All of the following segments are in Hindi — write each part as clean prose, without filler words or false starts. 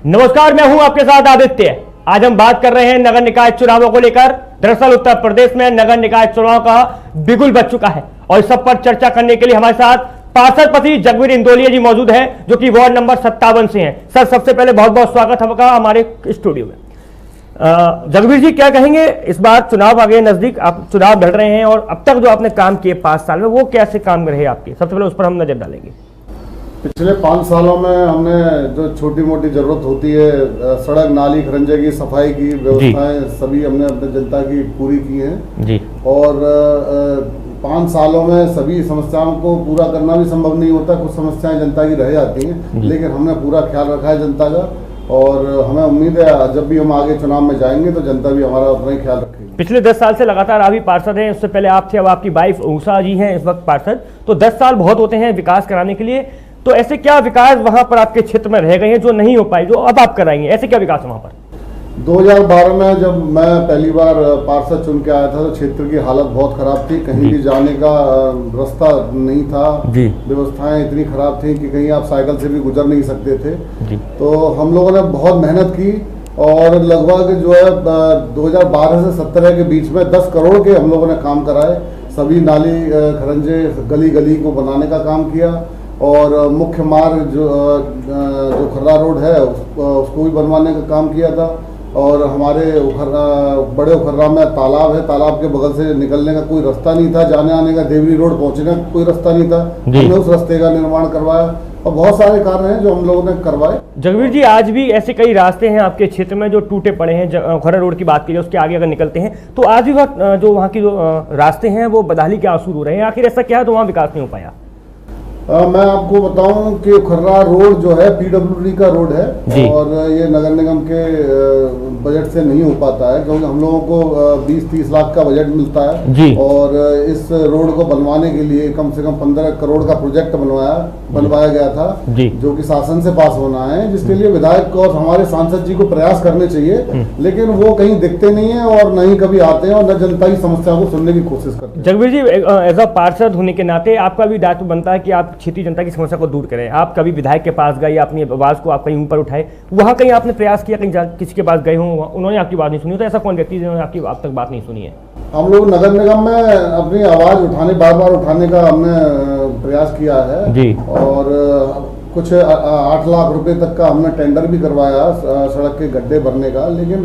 नमस्कार, मैं हूं आपके साथ आदित्य। आज हम बात कर रहे हैं नगर निकाय चुनावों को लेकर। दरअसल उत्तर प्रदेश में नगर निकाय चुनाव का बिगुल बज चुका है और इस सब पर चर्चा करने के लिए हमारे साथ पार्षद पति जगवीर इंदौलिया जी मौजूद हैं, जो कि वार्ड नंबर 57 से हैं। सर, सबसे पहले बहुत बहुत स्वागत आपका हमारे स्टूडियो में। जगवीर जी, क्या कहेंगे, इस बार चुनाव आ गए नजदीक, आप चुनाव लड़ रहे हैं और अब तक जो आपने काम किए 5 साल में, वो कैसे काम रहे आपके? सबसे पहले उस पर हम नजर डालेंगे। पिछले 5 सालों में हमने जो छोटी मोटी जरूरत होती है, सड़क नाली खरंजे की सफाई की व्यवस्थाएं सभी हमने अपने जनता की पूरी की हैं जी। और 5 सालों में सभी समस्याओं को पूरा करना भी संभव नहीं होता, कुछ समस्याएं जनता की रह जाती हैं, लेकिन हमने पूरा ख्याल रखा है जनता का और हमें उम्मीद है जब भी हम आगे चुनाव में जाएंगे तो जनता भी हमारा उतना ही ख्याल रखेगी। पिछले 10 साल से लगातार आप ही पार्षद हैं, उससे पहले आप थे, अब आपकी वाइफ उषा जी हैं इस वक्त पार्षद। तो 10 साल बहुत होते हैं विकास कराने के लिए, तो ऐसे क्या विकास वहां पर आपके क्षेत्र में रह गए हैं जो नहीं हो पाए, जो अब आप कराएंगे? ऐसे क्या विकास है वहां पर? 2012 में जब मैं पहली बार पार्षद चुन के आया था तो क्षेत्र की हालत बहुत खराब थी, कहीं भी जाने का रास्ता नहीं था, व्यवस्थाएं इतनी खराब थी कि कहीं आप साइकिल से भी गुजर नहीं सकते थे। तो हम लोगों ने बहुत मेहनत की और लगभग जो है 2012 से 2017 के बीच में 10 करोड़ के हम लोगों ने काम कराए। सभी नाली खरंजे गली गली को बनाने का काम किया और मुख्य मार्ग जो खर्रा रोड है उसको भी बनवाने का काम किया था। और हमारे बड़े उखर्रा में तालाब है, तालाब के बगल से निकलने का कोई रास्ता नहीं था, जाने आने का देवरी रोड पहुंचने का कोई रास्ता नहीं था, हमने उस रास्ते का निर्माण करवाया और बहुत सारे कार्य हैं जो हम लोगों ने करवाए। जगवीर जी, आज भी ऐसे कई रास्ते हैं आपके क्षेत्र में जो टूटे पड़े हैं। खर्रा रोड की बात कीजिए, उसके आगे अगर निकलते हैं तो आज भी जो वहाँ की जो रास्ते हैं वो बदहाली के आंसू रो रहे हैं। आखिर ऐसा क्या है तो वहाँ विकास नहीं हो पाया? मैं आपको बताऊं कि खर्रा रोड जो है पीडब्ल्यूडी का रोड है और ये नगर निगम के बजट से नहीं हो पाता है, क्योंकि हम लोगों को 20-30 लाख का बजट मिलता है और इस रोड को बनवाने के लिए कम से कम 15 करोड़ का प्रोजेक्ट बनवाया गया था, जो कि शासन से पास होना है, जिसके लिए विधायक और हमारे सांसद जी को प्रयास करने चाहिए, लेकिन वो कहीं दिखते नहीं है और न ही कभी आते हैं और न जनता की समस्या को सुनने की कोशिश करते हैं। जगवीर जी, एज अ पार्षद होने के नाते आपका भी दायित्व बनता है कि आप क्षेत्रीय जनता की समस्या को दूर करें। आप कभी विधायक के पास गए, अपनी आवाज को आप कहीं ऊपर उठाए, वहां कहीं आपने प्रयास किया, कहीं किसी के पास गए हों, उन्होंने आपकी बात नहीं सुनी? तो ऐसा कौन व्यक्ति जिन्होंने आपकी अब तक बात नहीं सुनी है? हम लोग नगर निगम में अपनी आवाज बार बार उठाने का हमने प्रयास किया है जी। और कुछ 8 लाख रुपए तक का हमने टेंडर भी करवाया सड़क के गड्ढे भरने का, लेकिन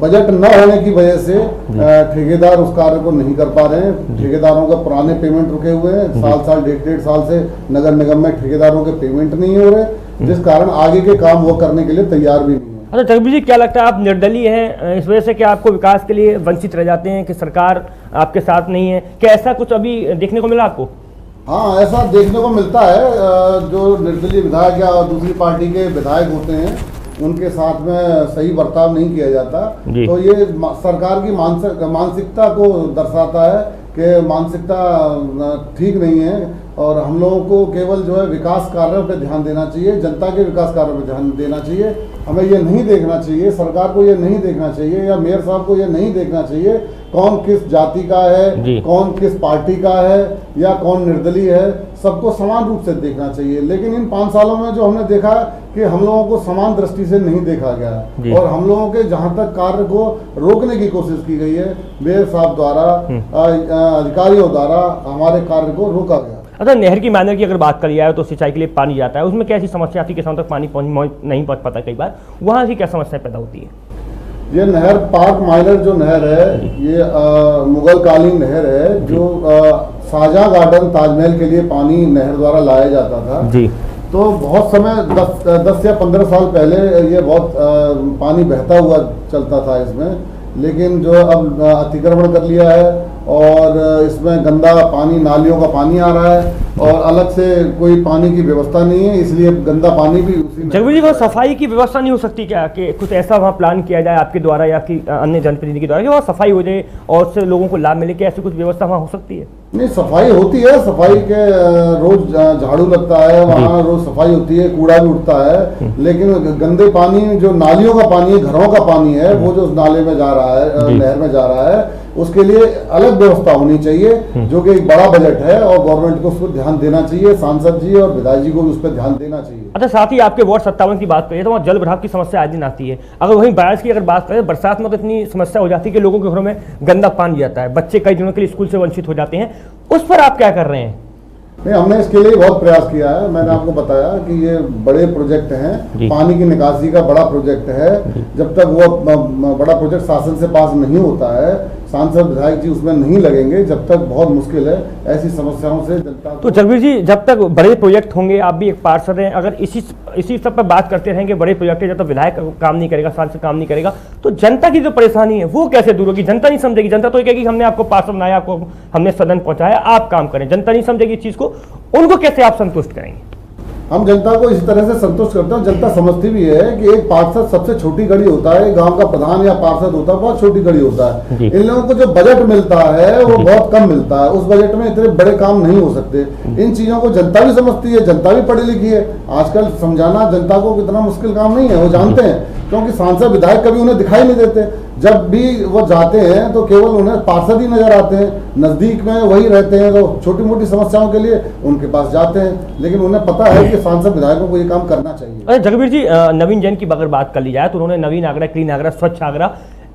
बजट न होने की वजह से ठेकेदार उस कार्य को नहीं कर पा रहे हैं। ठेकेदारों का पुराने पेमेंट रुके हुए हैं, साल 1.5 साल से नगर निगम में ठेकेदारों के पेमेंट नहीं हो रहे, जिस कारण आगे के काम वो करने के लिए तैयार भी नहीं है। अच्छा जगवीर जी, क्या लगता है आप निर्दलीय हैं, इस वजह से क्या आपको विकास के लिए वंचित रह जाते हैं कि सरकार आपके साथ नहीं है? क्या ऐसा कुछ अभी देखने को मिला आपको? हाँ, ऐसा देखने को मिलता है। जो निर्दलीय विधायक या दूसरी पार्टी के विधायक होते हैं उनके साथ में सही बर्ताव नहीं किया जाता, तो ये सरकार की मानसिकता को दर्शाता है कि मानसिकता ठीक नहीं है और हम लोगों को केवल जो है विकास कार्यों पर ध्यान देना चाहिए, जनता के विकास कार्यों पर ध्यान देना चाहिए। हमें ये नहीं देखना चाहिए, सरकार को ये नहीं देखना चाहिए या मेयर साहब को ये नहीं देखना चाहिए कौन किस जाति का है, कौन किस पार्टी का है या कौन निर्दलीय है, सबको समान रूप से देखना चाहिए। लेकिन इन 5 सालों में जो हमने देखा कि हम लोगों को समान दृष्टि से नहीं देखा गया और हम लोगों के जहां तक कार्य को रोकने की कोशिश की गई है, मेयर साहब द्वारा, अधिकारियों द्वारा हमारे कार्य को रोका गया। अच्छा, नहर की माइनर की अगर बात करी जाए तो सिंचाई के लिए पानी जाता है, उसमें कैसी समस्या आती है? किसानों तक पानी नहीं पहुंच पाता कई बार, वहाँ से क्या समस्या पैदा होती है? ये नहर पार्क माइनर जो नहर है, ये मुगल कालीन नहर है, जो शाहजहां गार्डन ताजमहल के लिए पानी नहर द्वारा लाया जाता था जी। तो बहुत समय 10 या 15 साल पहले ये बहुत पानी बहता हुआ चलता था इसमें, लेकिन जो अब अतिक्रमण कर लिया है और इसमें गंदा पानी, नालियों का पानी आ रहा है और अलग से कोई पानी की व्यवस्था नहीं है, इसलिए गंदा पानी भी उसी। जगवीर जी, वो सफाई की व्यवस्था नहीं हो सकती क्या कि कुछ ऐसा वहाँ प्लान किया जाए आपके द्वारा या कि अन्य जनप्रतिनिधि के द्वारा कि वहाँ सफाई हो जाए और उससे लोगों को लाभ मिले? क्या ऐसी कुछ व्यवस्था वहाँ हो सकती है? नहीं, सफाई होती है, सफाई के रोज झाड़ू लगता है, वहाँ रोज सफाई होती है, कूड़ा भी उठता है, लेकिन गंदे पानी जो नालियों का पानी है, घरों का पानी है, वो जो नाले में जा रहा है, नहर में जा रहा है, उसके लिए अलग व्यवस्था होनी चाहिए, जो कि एक बड़ा बजट है और गवर्नमेंट को उस पर ध्यान देना चाहिए, सांसद जी और विधायक जी को भी उस पर ध्यान देना चाहिए। अच्छा, साथ ही आपके वार्ड 57 की बात करिए तो वहाँ जल भराव की समस्या आज दिन आती है। अगर वहीं बारिश की अगर बात करें, बरसात में तो इतनी समस्या हो जाती है कि लोगों के घरों में गंदा पानी जाता है, बच्चे कई दिनों के लिए स्कूल से वंचित हो जाते हैं। उस पर आप क्या कर रहे हैं? नहीं, हमने इसके लिए बहुत प्रयास किया है। मैंने आपको बताया कि ये बड़े प्रोजेक्ट हैं, पानी की निकासी का बड़ा प्रोजेक्ट है। जब तक वो बड़ा प्रोजेक्ट शासन से पास नहीं होता है, सांसद विधायक जी उसमें नहीं लगेंगे, जब तक बहुत मुश्किल है ऐसी समस्याओं से जनता। तो जगबीर जी, जब तक बड़े प्रोजेक्ट होंगे, आप भी एक पार्षद हैं, अगर इसी सब पर बात करते रहेंगे, बड़े प्रोजेक्ट है, जब तक विधायक काम नहीं करेगा, सांसद काम नहीं करेगा, तो जनता की जो परेशानी है वो कैसे दूर होगी? जनता नहीं समझेगी। जनता तो ये कहेगी हमने आपको पार्षद बनाया, आपको हमने सदन पहुंचाया, आप काम करें। जनता नहीं समझेगी इस चीज को, उनको कैसे आप संतुष्ट करेंगे? हम जनता को इस तरह से संतुष्ट करते हैं। जनता समझती भी है कि एक पार्षद सबसे छोटी कड़ी होता है, गांव का प्रधान या पार्षद होता है बहुत छोटी कड़ी होता है। इन लोगों को जो बजट मिलता है वो बहुत कम मिलता है, उस बजट में इतने बड़े काम नहीं हो सकते। इन चीजों को जनता भी समझती है, जनता भी पढ़ी लिखी है। आजकल समझाना जनता को कितना मुश्किल काम नहीं है, वो जानते हैं, क्योंकि सांसद विधायक कभी उन्हें दिखाई नहीं देते। जब भी वो जाते हैं तो केवल उन्हें पार्षद ही नजर आते हैं, नजदीक में वही रहते हैं, तो छोटी मोटी समस्याओं के लिए उनके पास जाते हैं, लेकिन उन्हें पता है कि सांसद विधायकों को ये काम करना चाहिए। अरे जगबीर जी, नवीन जैन की अगर बात कर ली जाए तो उन्होंने नवीन आगरा, क्लीन आगरा, स्वच्छ आगरा,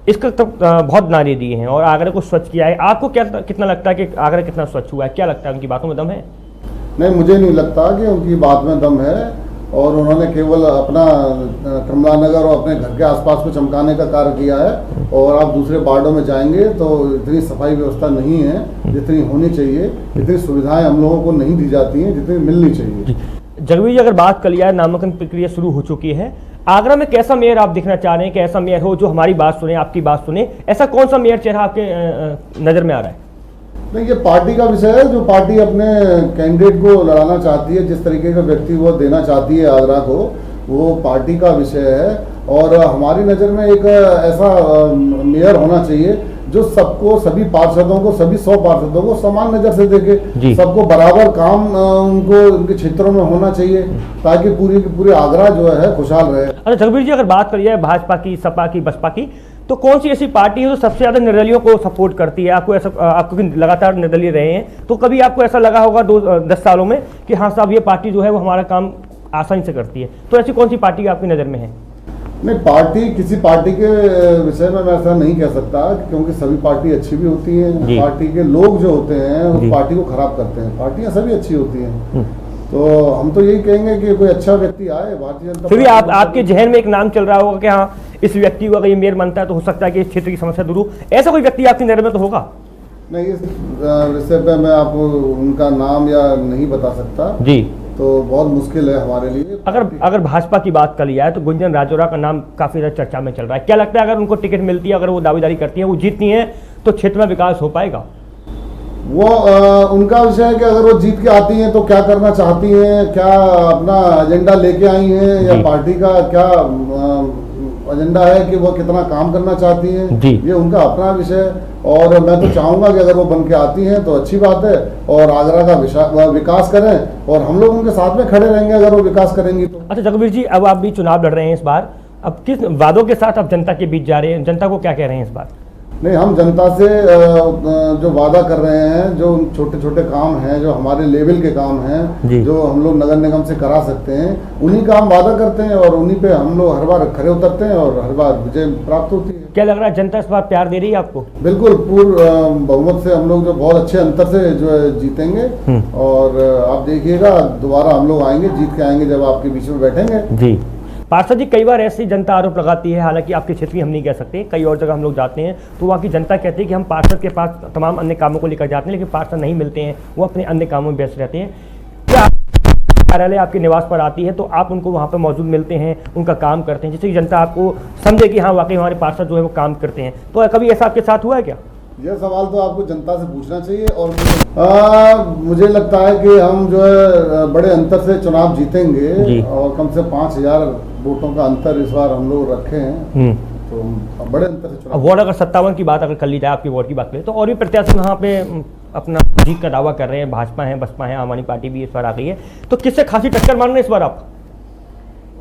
इसका तो बहुत नारे दिए हैं और आगरा को स्वच्छ किया है। आपको क्या कितना लगता है कि आगरा कितना स्वच्छ हुआ है? क्या लगता है, उनकी बातों में दम है? नहीं, मुझे नहीं लगता कि उनकी बात में दम है, और उन्होंने केवल अपना कमला नगर और अपने घर के आसपास को चमकाने का कार्य किया है। और आप दूसरे वार्डों में जाएंगे तो इतनी सफाई व्यवस्था नहीं है जितनी होनी चाहिए, इतनी सुविधाएं हम लोगों को नहीं दी जाती हैं जितनी मिलनी चाहिए। जगबीर जी, अगर बात कर लिया है, नामांकन प्रक्रिया शुरू हो चुकी है, आगरा में कैसा मेयर आप दिखना चाह रहे हैं कि ऐसा मेयर हो जो हमारी बात सुने, आपकी बात सुने? ऐसा कौन सा मेयर चेहरा आपके नज़र में आ रहा है? नहीं, ये पार्टी का विषय है। जो पार्टी अपने कैंडिडेट को लड़ाना चाहती है, जिस तरीके का व्यक्ति वो देना चाहती है आगरा को, वो पार्टी का विषय है। और हमारी नज़र में एक ऐसा मेयर होना चाहिए जो सबको, सभी पार्षदों को, सभी 100 पार्षदों को समान नज़र से देखे, सबको बराबर काम उनको उनके क्षेत्रों में होना चाहिए, ताकि पूरी आगरा जो है खुशहाल रहे। अच्छा जगबीर जी, अगर बात करिए भाजपा की, सपा की, बसपा की, तो कौन सी ऐसी पार्टी है जो सबसे ज्यादा निर्दलियों को सपोर्ट करती है? आपको ऐसा, आपको लगातार निर्दलीय रहे हैं, तो कभी आपको ऐसा लगा होगा 10 सालों में कि हाँ साहब ये पार्टी जो है वो हमारा काम आसानी से करती है? तो ऐसी कौन सी पार्टी आपकी नज़र में है? नहीं, पार्टी, किसी पार्टी के विषय में मैं ऐसा नहीं कह सकता, क्योंकि सभी पार्टी अच्छी भी होती हैं। पार्टी के लोग जो होते हैं उस पार्टी को खराब करते हैं। पार्टियां सभी अच्छी होती हैं, तो हम तो यही कहेंगे कि कोई अच्छा व्यक्ति आए भारतीय जनता। फिर भी आपके जहन में एक नाम चल रहा होगा कि हाँ इस व्यक्ति को अगर ये मेयर बनता है तो हो सकता है कि इस क्षेत्र की समस्या दूर हो। ऐसा कोई व्यक्ति आपकी नज़र में तो होगा? नहीं, इस विषय पे मैं आपको उनका नाम या नहीं बता सकता जी, तो बहुत मुश्किल है हमारे लिए। अगर भाजपा की बात कर लिया है तो गुंजन राजौरा का नाम काफी ज्यादा चर्चा में चल रहा है। क्या लगता है अगर उनको टिकट मिलती है, अगर वो दावेदारी करती है, वो जीतती है, तो क्षेत्र में विकास हो पाएगा? वो उनका विषय है कि अगर वो जीत के आती हैं तो क्या करना चाहती हैं, क्या अपना एजेंडा लेके आई हैं, या पार्टी का क्या एजेंडा है कि वो कितना काम करना चाहती हैं, ये उनका अपना विषय। और मैं तो चाहूंगा कि अगर वो बन के आती हैं तो अच्छी बात है, और आगरा का विकास करें, और हम लोग उनके साथ में खड़े रहेंगे अगर वो विकास करेंगी तो। अच्छा जगबीर जी, अब आप भी चुनाव लड़ रहे हैं इस बार, अब किस वादों के साथ आप जनता के बीच जा रहे हैं? जनता को क्या कह रहे हैं इस बार? नहीं, हम जनता से जो वादा कर रहे हैं, जो छोटे छोटे काम हैं, जो हमारे लेवल के काम हैं, जो हम लोग नगर निगम से करा सकते हैं, उन्हीं का हम वादा करते हैं, और उन्हीं पे हम लोग हर बार खड़े उतरते हैं और हर बार विजय प्राप्त होती है। क्या लग रहा है, जनता इस बार प्यार दे रही है आपको? बिल्कुल, पूर्ण बहुमत से हम लोग जो बहुत अच्छे अंतर से जो है जीतेंगे। और आप देखिएगा दोबारा हम लोग आएंगे, जीत के आएंगे जब आपके बीच में बैठेंगे जी। पार्षद जी, कई बार ऐसी जनता आरोप लगाती है, हालांकि आपके क्षेत्र में हम नहीं कह सकते, कई और जगह हम लोग जाते हैं तो वहाँ की जनता कहती है कि हम पार्षद के पास तमाम अन्य कामों को लेकर जाते हैं, लेकिन पार्षद नहीं मिलते हैं, वो अपने अन्य कामों में व्यस्त रहते हैं। क्या कार्यालय आपके निवास पर आती है तो आप उनको वहाँ पर मौजूद मिलते हैं, उनका काम करते हैं, जिससे कि जनता आपको समझे कि हाँ वाकई हमारे पार्षद जो है वो काम करते हैं? तो कभी ऐसा आपके साथ हुआ है क्या? यह सवाल तो आपको जनता से पूछना चाहिए। और मुझे लगता है कि हम जो है बड़े अंतर से चुनाव जीतेंगे, और कम से 5000 वोटों का अंतर इस बार हम लोग रखे हैं, तो बड़े अंतर से चुनाव। वार्ड अगर 57 की बात अगर कर ली जाए, आपकी वार्ड की बात करें, तो और भी प्रत्याशी वहाँ पे अपना जीत का दावा कर रहे हैं। भाजपा है, बसपा है, आम आदमी पार्टी भी इस बार आ गई है, तो किससे खासी टक्कर मान रहे हैं इस बार आप?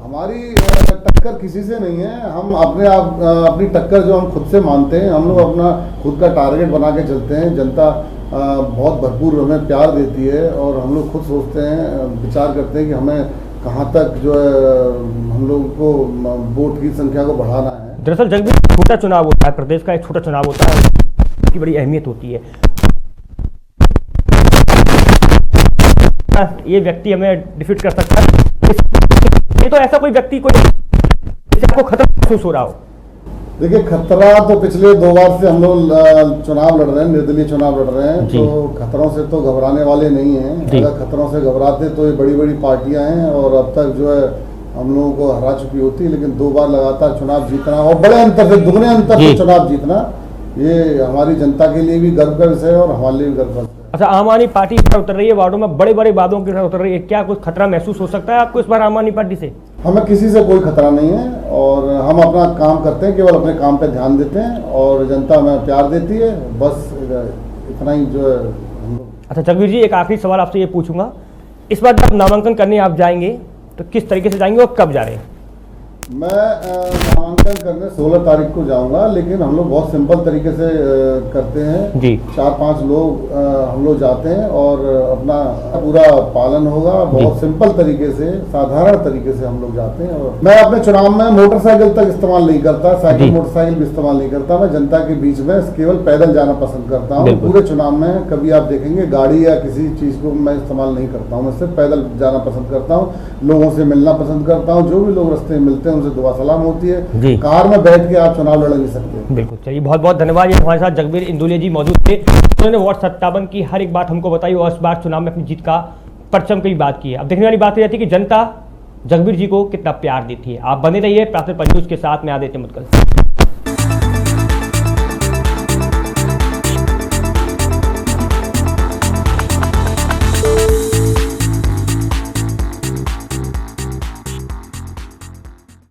हमारी टक्कर किसी से नहीं है। हम अपने आप अपनी टक्कर जो हम खुद से मानते हैं, हम लोग अपना खुद का टारगेट बना के चलते हैं। जनता बहुत भरपूर हमें प्यार देती है और हम लोग खुद सोचते हैं, विचार करते हैं कि हमें कहाँ तक जो है हम लोग को वोट की संख्या को बढ़ाना है। दरअसल जब भी छोटा चुनाव होता है, प्रदेश का एक छोटा चुनाव होता है, उसकी बड़ी अहमियत होती है। ये व्यक्ति हमें डिफीट कर सकता है, ये तो ऐसा कोई व्यक्ति कोई जिससे आपको खतरा महसूस हो रहा हो? देखिए, खतरा तो पिछले 2 बार से हम लोग चुनाव लड़ रहे हैं, निर्दलीय चुनाव लड़ रहे हैं, तो खतरों से तो घबराने वाले नहीं हैं। अगर खतरों से घबराते तो ये बड़ी बड़ी पार्टियां हैं और अब तक जो है हम लोगों को हरा चुकी होती। लेकिन 2 बार लगातार चुनाव जीतना और बड़े अंतर से, दुगने अंतर से चुनाव जीतना, ये हमारी जनता के लिए भी गर्व का विषय है और हमारे लिए भी गर्व का विषय है। अच्छा, आम आदमी पार्टी इस बार उतर रही है, वार्डों में बड़े बड़े वादों के साथ उतर रही है, क्या कुछ खतरा महसूस हो सकता है आपको इस बार आम आदमी पार्टी से? हमें किसी से कोई खतरा नहीं है और हम अपना काम करते हैं, केवल अपने काम पे ध्यान देते हैं और जनता हमें प्यार देती है, बस इतना ही जो है हम लोग। अच्छा जगबीर जी, एक आखिरी सवाल आपसे ये पूछूंगा, इस बार जब नामांकन करने आप जाएंगे तो किस तरीके से जाएंगे और कब जा रहे हैं? मैं नामांकन करने 16 तारीख को जाऊंगा, लेकिन हम लोग बहुत सिंपल तरीके से करते हैं जी। 4-5 लोग हम लोग जाते हैं और अपना पूरा पालन होगा, बहुत सिंपल तरीके से, साधारण तरीके से हम लोग जाते हैं। और मैं अपने चुनाव में मोटरसाइकिल तक इस्तेमाल नहीं करता, साइकिल मोटरसाइकिल भी इस्तेमाल नहीं करता। मैं जनता के बीच में केवल पैदल जाना पसंद करता हूँ। पूरे चुनाव में कभी आप देखेंगे गाड़ी या किसी चीज को मैं इस्तेमाल नहीं करता हूँ, मैं सिर्फ पैदल जाना पसंद करता हूँ, लोगों से मिलना पसंद करता हूँ। जो भी लोग रास्ते में मिलते हैं उनसे दुआ सलाम होती है। कार में बैठ के आप चुनाव लड़ नहीं सकते। बिल्कुल, चलिए बहुत बहुत धन्यवाद। ये हमारे साथ जगबीर इंदुले जी मौजूद थे, उन्होंने वार्ड 57 की हर एक बात हमको बताई और इस बार चुनाव में अपनी जीत का परचम की बात की है। अब देखने वाली बात यह रहती है कि जनता जगबीर जी को कितना प्यार देती है। आप बने रहिए प्रातः पंजूस के साथ में आदित्य मुदगल।